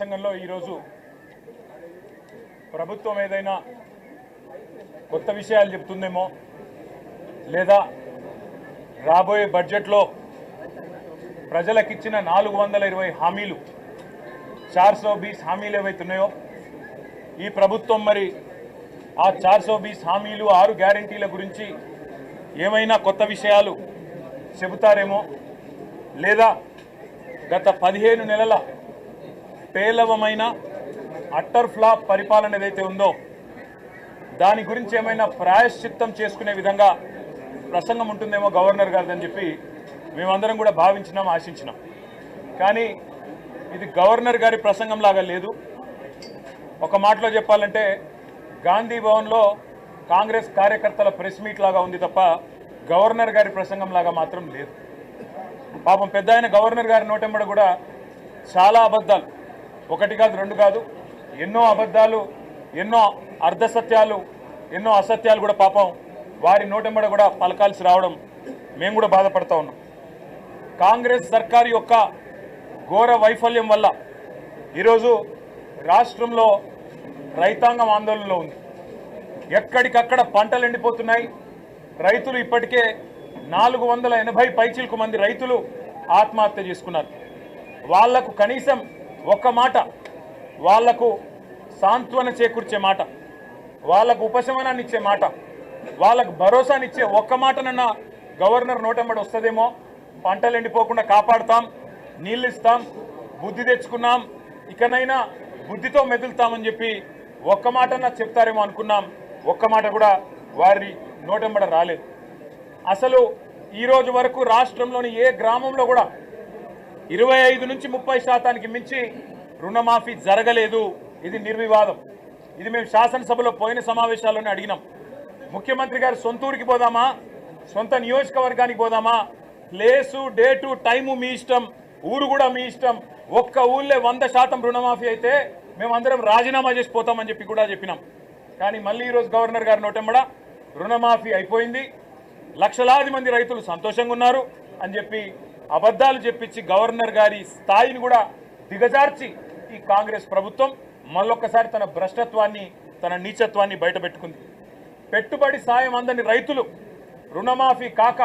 ప్రసంగంలో ఈరోజు ప్రభుత్వం ఏదైనా కొత్త విషయాలు చెప్తుందేమో లేదా రాబోయే బడ్జెట్లో ప్రజలకిచ్చిన 420 హామీలు 420 హామీలు ఏవైతున్నాయో ఈ ప్రభుత్వం మరి ఆ 420 హామీలు 6 గ్యారెంటీల గురించి ఏమైనా కొత్త విషయాలు చెబుతారేమో లేదా గత 15 నెలల పేలవమైన అట్టర్ ఫ్లాప్ పరిపాలన ఏదైతే ఉందో దాని గురించి ఏమైనా ప్రాయశ్చిత్తం చేసుకునే విధంగా ప్రసంగం ఉంటుందేమో గవర్నర్ గారిదని చెప్పి మేమందరం కూడా భావించినాం, ఆశించినాం. కానీ ఇది గవర్నర్ గారి ప్రసంగం లాగా లేదు. ఒక మాటలో చెప్పాలంటే గాంధీ భవన్లో కాంగ్రెస్ కార్యకర్తల ప్రెస్ మీట్ లాగా ఉంది తప్ప గవర్నర్ గారి ప్రసంగం లాగా మాత్రం లేదు. పాపం పెద్ద ఆయన గవర్నర్ గారి నోటెంబడ కూడా చాలా అబద్ధాలు, ఒకటి కాదు రెండు కాదు, ఎన్నో అబద్ధాలు, ఎన్నో అర్ధసత్యాలు, ఎన్నో అసత్యాలు కూడా పాపం వారి నోటెంబడ కూడా పలకాల్సి రావడం మేము కూడా బాధపడతా ఉన్నాం. కాంగ్రెస్ సర్కారు యొక్క ఘోర వైఫల్యం వల్ల ఈరోజు రాష్ట్రంలో రైతాంగం ఆందోళనలో ఉంది. ఎక్కడికక్కడ పంటలు ఎండిపోతున్నాయి. రైతులు ఇప్పటికే 480 పైచిలకు మంది రైతులు ఆత్మహత్య చేసుకున్నారు. వాళ్లకు కనీసం ఒక్క మాట, వాళ్లకు సాంత్వన చేకూర్చే మాట, వాళ్లకు ఉపశమనాన్ని ఇచ్చే మాట, వాళ్ళకు భరోసానిచ్చే ఒక్క మాటనన్నా గవర్నర్ నోటెంబడి వస్తుందేమో. పంటలు ఎండిపోకుండా కాపాడుతాం, నీళ్ళు ఇస్తాం, బుద్ధి తెచ్చుకున్నాం, ఇకనైనా బుద్ధితో మెదులుతామని చెప్పి ఒక్క మాటన్నా చెప్తారేమో అనుకున్నాం. ఒక్క మాట కూడా వారి నోటెంబడ రాలేదు. అసలు ఈరోజు వరకు రాష్ట్రంలోని ఏ గ్రామంలో కూడా 25 నుంచి 30% మించి రుణమాఫీ జరగలేదు. ఇది నిర్వివాదం. ఇది మేము శాసనసభలో పోయిన సమావేశాల్లోనే అడిగినాం. ముఖ్యమంత్రి గారు సొంత ఊరికి పోదామా, సొంత నియోజకవర్గానికి పోదామా, ప్లేసు డేటు టైము మీ ఇష్టం, ఊరు కూడా మీ ఇష్టం. ఒక్క ఊళ్ళే 100% రుణమాఫీ అయితే మేమందరం రాజీనామా చేసిపోతామని చెప్పి కూడా చెప్పినాం. కానీ మళ్ళీ ఈరోజు గవర్నర్ గారి నోటెంబడ రుణమాఫీ అయిపోయింది, లక్షలాది మంది రైతులు సంతోషంగా ఉన్నారు అని చెప్పి అబద్ధాలు చెప్పించి గవర్నర్ గారి స్థాయిని కూడా దిగజార్చి ఈ కాంగ్రెస్ ప్రభుత్వం మళ్ళొక్కసారి తన భ్రష్టత్వాన్ని, తన నీచత్వాన్ని బయటపెట్టుకుంది. పెట్టుబడి సాయం అందని రైతులు రుణమాఫీ కాక,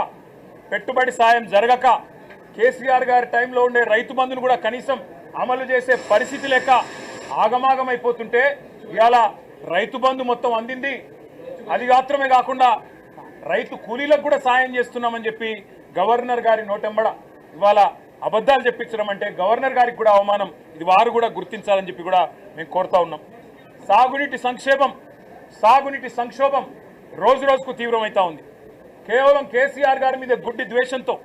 పెట్టుబడి సాయం జరగక, కేసీఆర్ గారి టైంలో ఉండే రైతు బంధును కూడా కనీసం అమలు చేసే పరిస్థితి లేక ఆగమాగమైపోతుంటే ఇవాళ రైతు బంధు మొత్తం అందింది. అది మాత్రమే కాకుండా రైతు కూలీలకు కూడా సాయం చేస్తున్నామని చెప్పి గవర్నర్ గారి నోటెంబడ ఇవాళ అబద్ధాలు చెప్పించడం అంటే గవర్నర్ గారికి కూడా అవమానం. ఇది వారు కూడా గుర్తించాలని చెప్పి కూడా మేము కోరుతా ఉన్నాం. సాగునీటి సంక్షోభం రోజు రోజుకు తీవ్రమవుతా ఉంది. కేవలం కేసీఆర్ గారి మీద గుడ్డి ద్వేషంతో,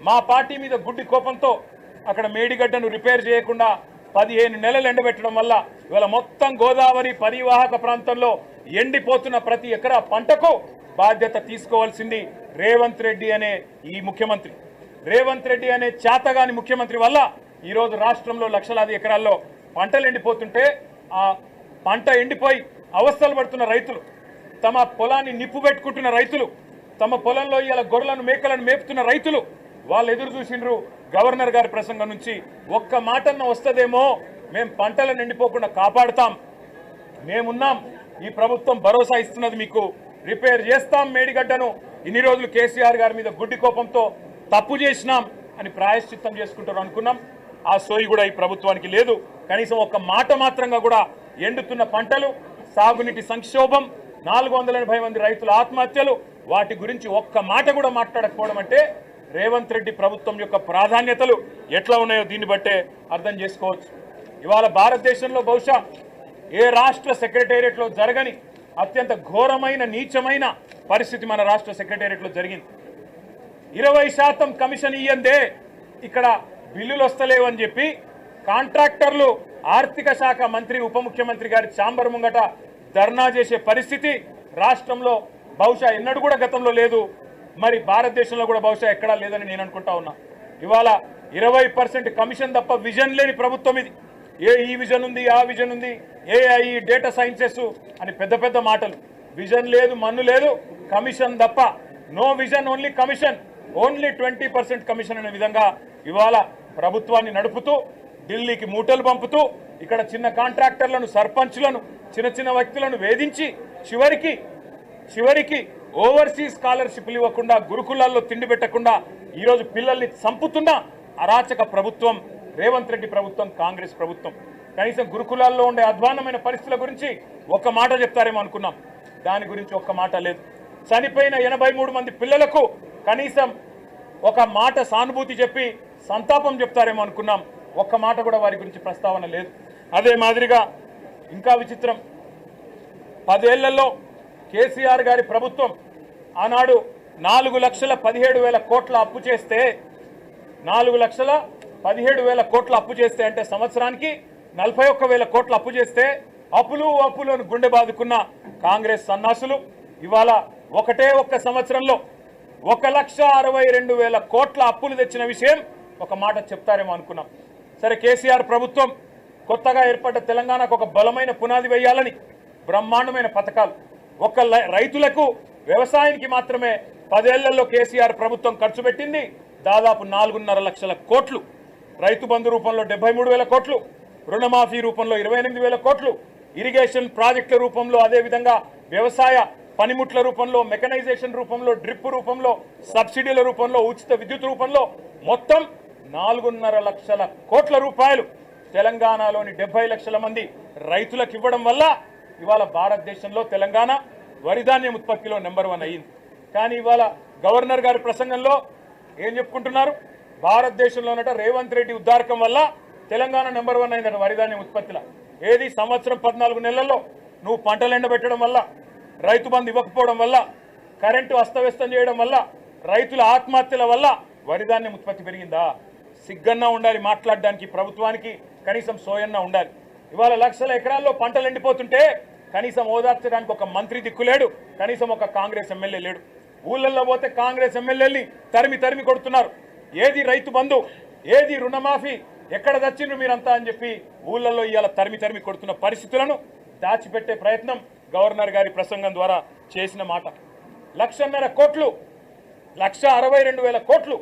మా పార్టీ మీద గుడ్డి కోపంతో అక్కడ మేడిగడ్డను రిపేర్ చేయకుండా 15 నెలలు ఎండబెట్టడం వల్ల ఇవాళ మొత్తం గోదావరి పరివాహక ప్రాంతంలో ఎండిపోతున్న ప్రతి ఎకరా పంటకు బాధ్యత తీసుకోవాల్సింది రేవంత్ రెడ్డి అనే ఈ ముఖ్యమంత్రి. రేవంత్ రెడ్డి అనే చేతగాని ముఖ్యమంత్రి వల్ల ఈరోజు రాష్ట్రంలో లక్షలాది ఎకరాల్లో పంటలు ఎండిపోతుంటే, ఆ పంట ఎండిపోయి అవస్థలు పడుతున్న రైతులు, తమ పొలాన్ని నిప్పు పెట్టుకుంటున్న రైతులు, తమ పొలంలో ఇలా గొర్రెలను మేకలను మేపుతున్న రైతులు వాళ్ళు ఎదురు చూసిండ్రు గవర్నర్ గారి ప్రసంగం నుంచి. ఒక్క మాటన్న వస్తుందేమో, మేము పంటలను ఎండిపోకుండా కాపాడుతాం, మేమున్నాం, ఈ ప్రభుత్వం భరోసా ఇస్తున్నది, మీకు రిపేర్ చేస్తాం మేడిగడ్డను, ఇన్ని రోజులు కేసీఆర్ గారి మీద గుడ్డి కోపంతో తప్పు చేసినాం అని ప్రాయశ్చిత్తం చేసుకుంటారు అనుకున్నాం. ఆ సోయి కూడా ఈ ప్రభుత్వానికి లేదు. కనీసం ఒక్క మాట మాత్రంగా కూడా ఎండుతున్న పంటలు, సాగునీటి సంక్షోభం, 480 మంది రైతుల ఆత్మహత్యలు, వాటి గురించి ఒక్క మాట కూడా మాట్లాడకపోవడం అంటే రేవంత్ రెడ్డి ప్రభుత్వం యొక్క ప్రాధాన్యతలు ఎట్లా ఉన్నాయో దీన్ని బట్టే అర్థం చేసుకోవచ్చు. ఇవాళ భారతదేశంలో బహుశా ఏ రాష్ట్ర సెక్రటేరియట్లో జరగని అత్యంత ఘోరమైన నీచమైన పరిస్థితి మన రాష్ట్ర సెక్రటేరియట్లో జరిగింది. 20% కమిషన్ ఇయ్యందే ఇక్కడ బిల్లులు వస్తలేవని చెప్పి కాంట్రాక్టర్లు ఆర్థిక శాఖ మంత్రి, ఉప ముఖ్యమంత్రి గారి ఛాంబర్ ముంగట ధర్నా చేసే పరిస్థితి రాష్ట్రంలో బహుశా ఎన్నడూ కూడా గతంలో లేదు. మరి భారతదేశంలో కూడా బహుశా ఎక్కడా లేదని నేను అనుకుంటా ఉన్నా. ఇవాళ 20% కమిషన్ తప్ప విజన్ లేని ప్రభుత్వం ఇది. ఈ విజన్ ఉంది, ఆ విజన్ ఉంది, ఏఐ, డేటా సైన్సెస్ అని పెద్ద పెద్ద మాటలు. విజన్ లేదు, మన్ను లేదు, కమిషన్ తప్ప. No vision, only commission, only 20% commission అనే విధంగా ఇవాళ ప్రభుత్వాన్ని నడుపుతూ ఢిల్లీకి మూటలు పంపుతూ ఇక్కడ చిన్న కాంట్రాక్టర్లను, సర్పంచ్లను, చిన్న చిన్న వ్యక్తులను వేధించి చివరికి ఓవర్సీస్ స్కాలర్షిప్లు ఇవ్వకుండా, గురుకులాల్లో తిండి పెట్టకుండా ఈరోజు పిల్లల్ని చంపుతున్న అరాచక ప్రభుత్వం రేవంత్ రెడ్డి ప్రభుత్వం, కాంగ్రెస్ ప్రభుత్వం. కనీసం గురుకులాల్లో ఉండే అధ్వాన్నమైన పరిస్థితుల గురించి ఒక్క మాట చెప్తారేమో అనుకున్నాం. దాని గురించి ఒక్క మాట లేదు. చనిపోయిన 83 మంది పిల్లలకు కనీసం ఒక మాట సానుభూతి చెప్పి సంతాపం చెప్తారేమో అనుకున్నాం. ఒక్క మాట కూడా వారి గురించి ప్రస్తావన లేదు. అదే మాదిరిగా ఇంకా విచిత్రం, 10 ఏళ్లలో కేసీఆర్ గారి ప్రభుత్వం ఆనాడు 4,17,000 కోట్ల అప్పు చేస్తే 4,17,000 కోట్ల అప్పు చేస్తే అంటే సంవత్సరానికి 41,000 కోట్ల అప్పు చేస్తే అప్పులను గుండె బాదుకున్న కాంగ్రెస్ సన్నాసులు ఇవాళ ఒక్క సంవత్సరంలో 1,62,000 కోట్ల అప్పులు తెచ్చిన విషయం ఒక మాట చెప్తారేమో అనుకున్నాం. సరే, కేసీఆర్ ప్రభుత్వం కొత్తగా ఏర్పడ్డ తెలంగాణకు ఒక బలమైన పునాది వేయాలని బ్రహ్మాండమైన పథకాలు, రైతులకు వ్యవసాయానికి మాత్రమే 10 ఏళ్లలో కేసీఆర్ ప్రభుత్వం ఖర్చు పెట్టింది దాదాపు 4.5 లక్షల కోట్లు. రైతు బంధు రూపంలో 73,000 కోట్లు, రుణమాఫీ రూపంలో 28,000 కోట్లు, ఇరిగేషన్ ప్రాజెక్టుల రూపంలో, అదేవిధంగా వ్యవసాయ పనిముట్ల రూపంలో, మెకనైజేషన్ రూపంలో, డ్రిప్ రూపంలో, సబ్సిడీల రూపంలో, ఉచిత విద్యుత్ రూపంలో మొత్తం 4.5 లక్షల కోట్ల రూపాయలు తెలంగాణలోని 70 లక్షల మంది రైతులకు ఇవ్వడం వల్ల ఇవాళ భారతదేశంలో తెలంగాణ వరిధాన్యం ఉత్పత్తిలో నెంబర్ 1 అయ్యింది. కానీ ఇవాళ గవర్నర్ గారి ప్రసంగంలో ఏం చెప్పుకుంటున్నారు? భారతదేశంలోనట రేవంత్ రెడ్డి ఉద్దారకం వల్ల తెలంగాణ నెంబర్ 1 అయిందట వరిధాన్యం ఉత్పత్తిలో. ఏది సంవత్సరం 14 నెలల్లో నువ్వు పంటలు ఎండబెట్టడం వల్ల, రైతు బంధు ఇవ్వకపోవడం వల్ల, కరెంటు అస్తవ్యస్తం చేయడం వల్ల, రైతుల ఆత్మహత్యల వల్ల వరిధాన్యం ఉత్పత్తి పెరిగిందా? సిగ్గన్నా ఉండాలి మాట్లాడడానికి ప్రభుత్వానికి, కనీసం సోయన్నా ఉండాలి. ఇవాళ లక్షల ఎకరాల్లో పంటలు ఎండిపోతుంటే కనీసం ఓదార్చడానికి ఒక మంత్రి దిక్కులేడు, కనీసం ఒక కాంగ్రెస్ ఎమ్మెల్యే లేడు. ఊళ్ళల్లో పోతే కాంగ్రెస్ ఎమ్మెల్యేని తరిమి కొడుతున్నారు. ఏది రైతు బంధు, ఏది రుణమాఫీ, ఎక్కడ తెచ్చిండ్రు మీరంతా అని చెప్పి ఊళ్ళల్లో ఇవాళ తరిమి కొడుతున్న పరిస్థితులను దాచిపెట్టే ప్రయత్నం గవర్నర్ గారి ప్రసంగం ద్వారా చేసిన మాట. 1,50,000 కోట్లు, 1,62,000 కోట్లు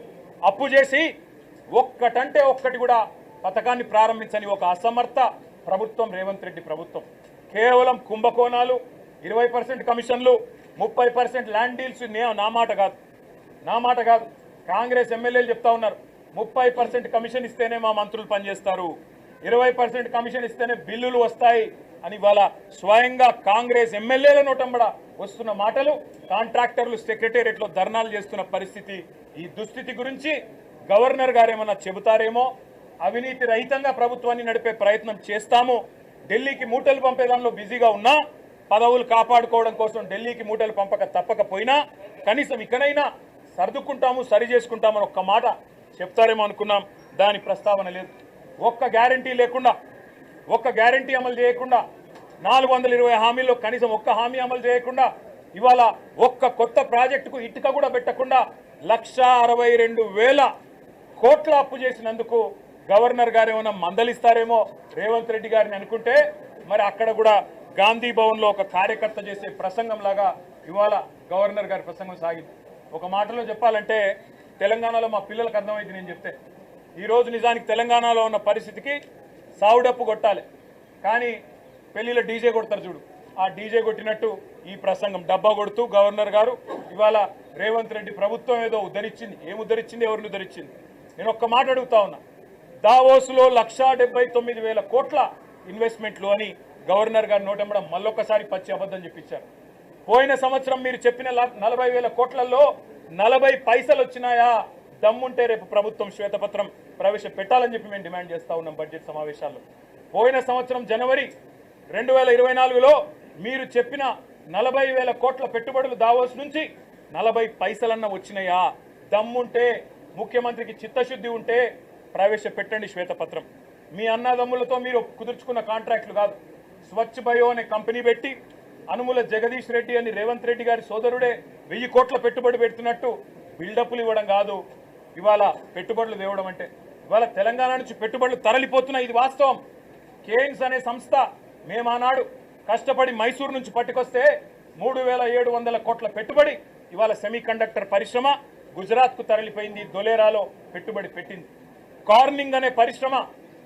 అప్పు చేసి ఒక్కటంటే ఒక్కటి కూడా పథకాన్ని ప్రారంభించని ఒక అసమర్థ ప్రభుత్వం రేవంత్ రెడ్డి ప్రభుత్వం. కేవలం కుంభకోణాలు, 20% కమిషన్లు, 30% ల్యాండ్ డీల్స్. నా మాట కాదు, కాంగ్రెస్ ఎమ్మెల్యేలు చెప్తా ఉన్నారు 30% కమిషన్ ఇస్తేనే మా మంత్రులు పనిచేస్తారు, 20% కమిషన్ ఇస్తేనే బిల్లులు వస్తాయి అని ఇవాళ స్వయంగా కాంగ్రెస్ ఎమ్మెల్యేల నోటంబడ వస్తున్న మాటలు, కాంట్రాక్టర్లు సెక్రటేరియట్లో ధర్నాలు చేస్తున్న పరిస్థితి. ఈ దుస్థితి గురించి గవర్నర్ గారు ఏమన్నా చెబుతారేమో. అవినీతి రహితంగా ప్రభుత్వాన్ని నడిపే ప్రయత్నం చేస్తాము. ఢిల్లీకి మూటలు పంపేదానిలో బిజీగా ఉన్నా, పదవులు కాపాడుకోవడం కోసం ఢిల్లీకి మూటలు తప్పకపోయినా కనీసం ఇకనైనా సర్దుకుంటాము, సరి చేసుకుంటామని ఒక్క మాట చెప్తారేమో అనుకున్నాం. దాని ప్రస్తావన లేదు. ఒక్క గ్యారంటీ లేకుండా, ఒక్క గ్యారంటీ అమలు చేయకుండా, 420 హామీల్లో కనీసం ఒక్క హామీ అమలు చేయకుండా, ఇవాళ ఒక్క కొత్త ప్రాజెక్టుకు ఇటుక కూడా పెట్టకుండా 1,62,000 కోట్ల అప్పు చేసినందుకు గవర్నర్ గారు ఏమైనా మందలిస్తారేమో రేవంత్ రెడ్డి గారిని అనుకుంటే, మరి అక్కడ కూడా గాంధీ భవన్లో ఒక కార్యకర్త చేసే ప్రసంగం లాగా ఇవాళ గవర్నర్ గారి ప్రసంగం సాగింది. ఒక మాటలో చెప్పాలంటే తెలంగాణలో మా పిల్లలకు అర్థమైంది నేను చెప్తే. ఈరోజు నిజానికి తెలంగాణలో ఉన్న పరిస్థితికి సావుడప్పు కొట్టాలి, కానీ పెళ్లిలో డీజే కొడతారు చూడు, ఆ డీజే కొట్టినట్టు ఈ ప్రసంగం డబ్బా కొడుతూ గవర్నర్ గారు ఇవాళ రేవంత్ రెడ్డి ప్రభుత్వం ఏదో ఉద్ధరించింది. ఏం ఉద్ధరించింది, ఎవరిని ఉద్ధరించింది? నేను ఒక్క మాట అడుగుతా ఉన్నా. దావోస్లో 1,79,000 కోట్ల ఇన్వెస్ట్మెంట్లు అని గవర్నర్ గారు నోటంబడం మళ్ళొక్కసారి పచ్చి అబద్ధం చెప్పించారు. పోయిన సంవత్సరం మీరు చెప్పిన 40,000 కోట్లలో 40 పైసలు వచ్చినాయా? దమ్ముంటే రేపు ప్రభుత్వం శ్వేతపత్రం ప్రవేశపెట్టాలని చెప్పి మేము డిమాండ్ చేస్తా ఉన్నాం బడ్జెట్ సమావేశాల్లో. పోయిన సంవత్సరం జనవరి 2024లో మీరు చెప్పిన 40,000 కోట్ల పెట్టుబడులు దావోస్ నుంచి 40 పైసలన్న వచ్చినాయా? దమ్ముంటే, ముఖ్యమంత్రికి చిత్తశుద్ధి ఉంటే ప్రవేశపెట్టండి శ్వేతపత్రం. మీ అన్నదమ్ములతో మీరు కుదుర్చుకున్న కాంట్రాక్టులు కాదు. స్వచ్ఛ బయో అనే కంపెనీ పెట్టి అనుముల జగదీష్ రెడ్డి అని రేవంత్ రెడ్డి గారి సోదరుడే 1000 కోట్ల పెట్టుబడి పెడుతున్నట్టు బిల్డప్లు ఇవ్వడం కాదు ఇవాళ పెట్టుబడులు తేవడం అంటే. ఇవాళ తెలంగాణ నుంచి పెట్టుబడులు తరలిపోతున్నాయి, ఇది వాస్తవం. కేయిన్స్ అనే సంస్థ మేము ఆనాడు కష్టపడి మైసూరు నుంచి పట్టుకొస్తే 3,700 కోట్ల పెట్టుబడి ఇవాళ సెమీ కండక్టర్ పరిశ్రమ గుజరాత్కు తరలిపోయింది, దొలేరాలో పెట్టుబడి పెట్టింది. కార్నింగ్ అనే పరిశ్రమ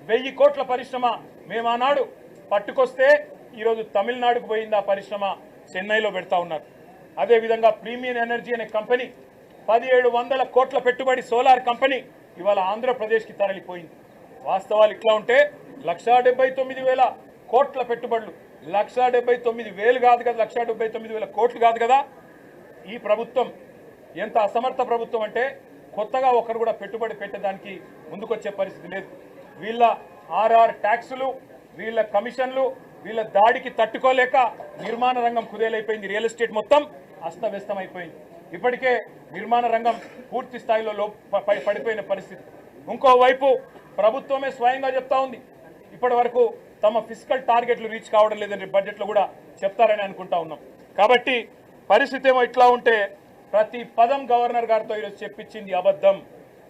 1000 కోట్ల పరిశ్రమ మేము ఆనాడు పట్టుకొస్తే ఈరోజు తమిళనాడుకు పోయింది ఆ పరిశ్రమ, చెన్నైలో పెడతా ఉన్నారు. అదేవిధంగా ప్రీమియం ఎనర్జీ అనే కంపెనీ 1700 కోట్ల పెట్టుబడి సోలార్ కంపెనీ ఇవాళ ఆంధ్రప్రదేశ్కి తరలిపోయింది. వాస్తవాలు ఇట్లా ఉంటే 1,79,000 కోట్ల పెట్టుబడులు, 1,79,000 కాదు కదా, 1,79,000 కోట్లు కాదు కదా. ఈ ప్రభుత్వం ఎంత అసమర్థ ప్రభుత్వం అంటే కొత్తగా ఒకరు కూడా పెట్టుబడి పెట్టడానికి ముందుకొచ్చే పరిస్థితి లేదు. వీళ్ళ ఆర్ఆర్ ట్యాక్సులు, వీళ్ళ కమిషన్లు, వీళ్ళ దాడికి తట్టుకోలేక నిర్మాణ రంగం కుదేలైపోయింది. రియల్ ఎస్టేట్ మొత్తం అస్తవ్యస్తం అయిపోయింది. ఇప్పటికే నిర్మాణ రంగం పూర్తి స్థాయిలో పడిపోయిన పరిస్థితి. ఇంకోవైపు ప్రభుత్వమే స్వయంగా చెప్తా ఉంది ఇప్పటి వరకు తమ ఫిస్కల్ టార్గెట్లు రీచ్ కావడం లేదని బడ్జెట్లో కూడా చెప్తారని అనుకుంటా ఉన్నాం. కాబట్టి పరిస్థితి ఏమో ఇట్లా ఉంటే ప్రతి పదం గవర్నర్ గారితో ఈరోజు చెప్పించింది అబద్ధం,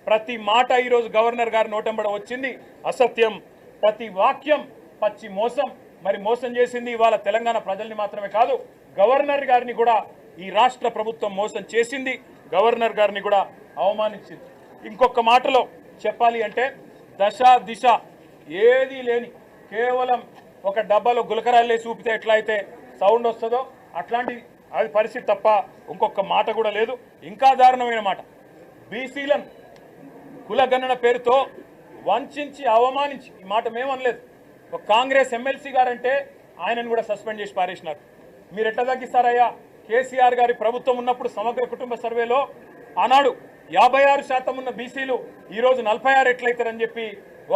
ప్రతి మాట ఈరోజు గవర్నర్ గారి నోటెంబడ వచ్చింది అసత్యం, ప్రతి వాక్యం పచ్చి మోసం. మరి మోసం చేసింది ఇవాళ తెలంగాణ ప్రజల్ని మాత్రమే కాదు, గవర్నర్ గారిని కూడా ఈ రాష్ట్ర ప్రభుత్వం మోసం చేసింది, గవర్నర్ గారిని కూడా అవమానించింది. ఇంకొక మాటలో చెప్పాలి అంటే దశ దిశ ఏదీ లేని కేవలం ఒక డబ్బాలో గులకరాళ్ళే చూపితే ఎట్లా అయితే సౌండ్ వస్తుందో అట్లాంటి అది పరిస్థితి తప్ప ఇంకొక మాట కూడా లేదు. ఇంకా దారుణమైన మాట, బీసీలను కులగణన పేరుతో వంచి అవమానించి, ఈ మాట మేమనలేదు, ఒక కాంగ్రెస్ ఎమ్మెల్సీ గారంటే ఆయనను కూడా సస్పెండ్ చేసి పారేసినారు. మీరు ఎట్లా తగ్గిస్తారయ్యా? కేసీఆర్ గారి ప్రభుత్వం ఉన్నప్పుడు సమగ్ర కుటుంబ సర్వేలో ఆనాడు 56% ఉన్న బీసీలు ఈరోజు 46 ఎట్లయితారని చెప్పి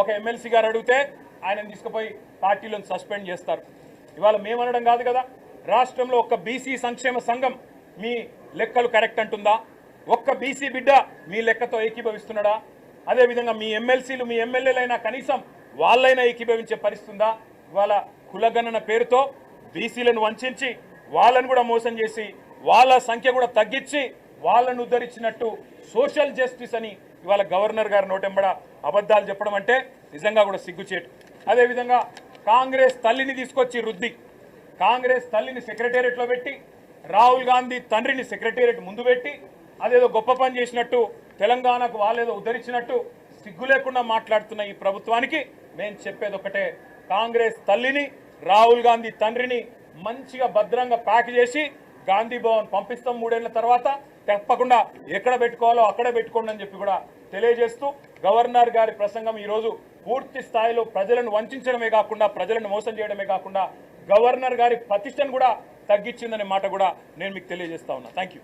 ఒక ఎమ్మెల్సీ గారు అడిగితే ఆయనను తీసుకుపోయి పార్టీలను సస్పెండ్ చేస్తారు. ఇవాళ మేమనడం కాదు కదా, రాష్ట్రంలో ఒక్క బీసీ సంక్షేమ సంఘం మీ లెక్కలు కరెక్ట్ అంటుందా? ఒక్క బీసీ బిడ్డ మీ లెక్కతో ఏకీభవిస్తున్నాడా? అదేవిధంగా మీ ఎమ్మెల్సీలు మీ ఎమ్మెల్యేలైనా కనీసం వాళ్ళైనా ఏకీభవించే పరిస్థితుందా? ఇవాళ కులగణన పేరుతో బీసీలను వంచి వాళ్ళను కూడా మోసం చేసి వాళ్ళ సంఖ్య కూడా తగ్గించి వాళ్ళను ఉద్ధరించినట్టు సోషల్ జస్టిస్ అని ఇవాళ గవర్నర్ గారి నోటెంబడ అబద్ధాలు చెప్పడం అంటే నిజంగా కూడా సిగ్గుచేటు. అదేవిధంగా కాంగ్రెస్ తల్లిని తీసుకొచ్చి రుద్ది, కాంగ్రెస్ తల్లిని సెక్రటేరియట్లో పెట్టి, రాహుల్ గాంధీ తండ్రిని సెక్రటేరియట్ ముందు పెట్టి అదేదో గొప్ప పని చేసినట్టు, తెలంగాణకు వాళ్ళేదో ఉద్ధరించినట్టు సిగ్గు లేకుండా మాట్లాడుతున్న ఈ ప్రభుత్వానికి మేము చెప్పేది ఒకటే, కాంగ్రెస్ తల్లిని రాహుల్ గాంధీ తండ్రిని మంచిగా భద్రంగా ప్యాక్ చేసి గాంధీ భవన్ పంపిస్తాం 3 ఏళ్ల తర్వాత, తప్పకుండా ఎక్కడ పెట్టుకోవాలో అక్కడే పెట్టుకోండి అని చెప్పి కూడా తెలియజేస్తూ, గవర్నర్ గారి ప్రసంగం ఈరోజు పూర్తి స్థాయిలో ప్రజలను వంచడమే కాకుండా ప్రజలను మోసం చేయడమే కాకుండా గవర్నర్ గారి ప్రతిష్టను కూడా తగ్గించిందనే మాట కూడా నేను మీకు తెలియజేస్తా ఉన్నా. Thank you.